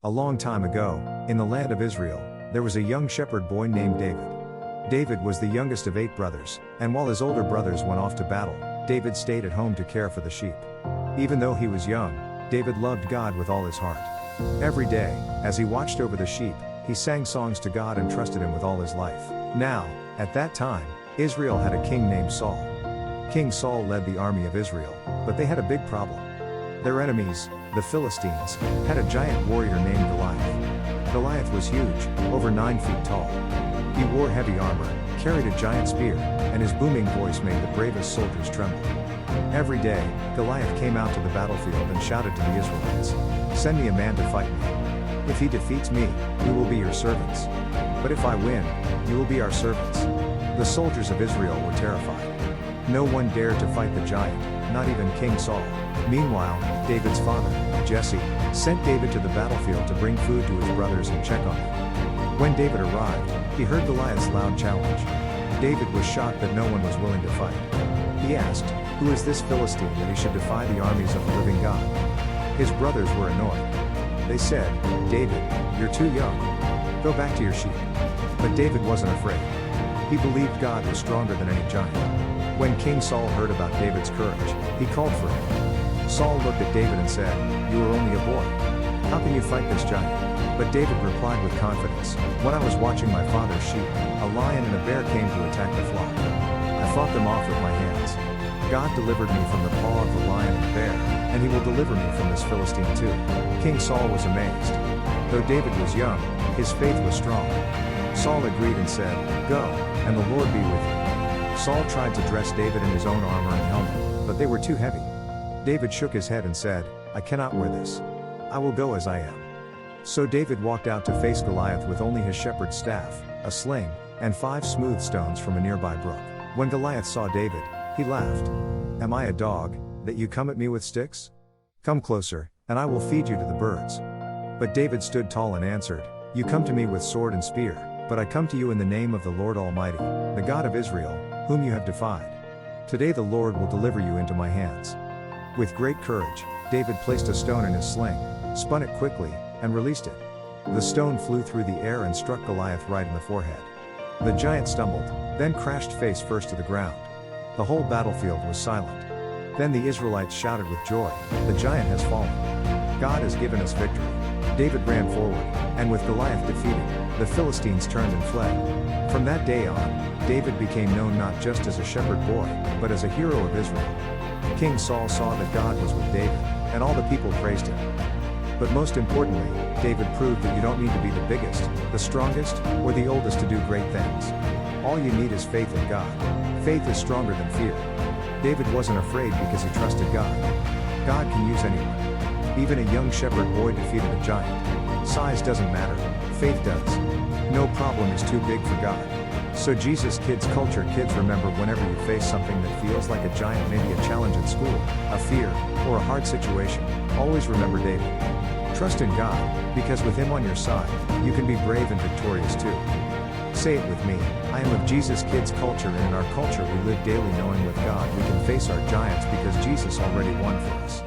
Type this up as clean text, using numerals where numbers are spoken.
A long time ago, in the land of Israel, there was a young shepherd boy named David. David was the youngest of 8 brothers, and while his older brothers went off to battle, David stayed at home to care for the sheep. Even though he was young, David loved God with all his heart. Every day, as he watched over the sheep, he sang songs to God and trusted him with all his life. Now, at that time, Israel had a king named Saul. King Saul led the army of Israel, but they had a big problem. Their enemies, the Philistines, had a giant warrior named Goliath. Goliath was huge, over 9 feet tall. He wore heavy armor, carried a giant spear, and his booming voice made the bravest soldiers tremble. Every day, Goliath came out to the battlefield and shouted to the Israelites, "Send me a man to fight me. If he defeats me, we will be your servants. But if I win, you will be our servants." The soldiers of Israel were terrified. No one dared to fight the giant, not even King Saul. Meanwhile, David's father, Jesse, sent David to the battlefield to bring food to his brothers and check on them. When David arrived, he heard Goliath's loud challenge. David was shocked that no one was willing to fight. He asked, "Who is this Philistine that he should defy the armies of the living God?" His brothers were annoyed. They said, "David, you're too young. Go back to your sheep." But David wasn't afraid. He believed God was stronger than any giant. When King Saul heard about David's courage, he called for him. Saul looked at David and said, "You are only a boy. How can you fight this giant?" But David replied with confidence, "When I was watching my father's sheep, a lion and a bear came to attack the flock. I fought them off with my hands. God delivered me from the paw of the lion and the bear, and he will deliver me from this Philistine too." King Saul was amazed. Though David was young, his faith was strong. Saul agreed and said, "Go, and the Lord be with you." Saul tried to dress David in his own armor and helmet, but they were too heavy. David shook his head and said, "I cannot wear this. I will go as I am." So David walked out to face Goliath with only his shepherd's staff, a sling, and 5 smooth stones from a nearby brook. When Goliath saw David, he laughed. "Am I a dog, that you come at me with sticks? Come closer, and I will feed you to the birds." But David stood tall and answered, "You come to me with sword and spear, but I come to you in the name of the Lord Almighty, the God of Israel, whom you have defied. Today the Lord will deliver you into my hands." With great courage, David placed a stone in his sling, spun it quickly, and released it. The stone flew through the air and struck Goliath right in the forehead. The giant stumbled, then crashed face first to the ground. The whole battlefield was silent. Then the Israelites shouted with joy, "The giant has fallen. God has given us victory." David ran forward, and with Goliath defeated, the Philistines turned and fled. From that day on, David became known not just as a shepherd boy, but as a hero of Israel. King Saul saw that God was with David, and all the people praised him. But most importantly, David proved that you don't need to be the biggest, the strongest, or the oldest to do great things. All you need is faith in God. Faith is stronger than fear. David wasn't afraid because he trusted God. God can use anyone. Even a young shepherd boy defeated a giant. Size doesn't matter, faith does. No problem is too big for God. So Jesus Kids Culture kids, remember, whenever you face something that feels like a giant, maybe a challenge at school, a fear, or a hard situation, always remember David. Trust in God, because with him on your side, you can be brave and victorious too. Say it with me, I am of Jesus Kids Culture, and in our culture we live daily knowing with God we can face our giants because Jesus already won for us.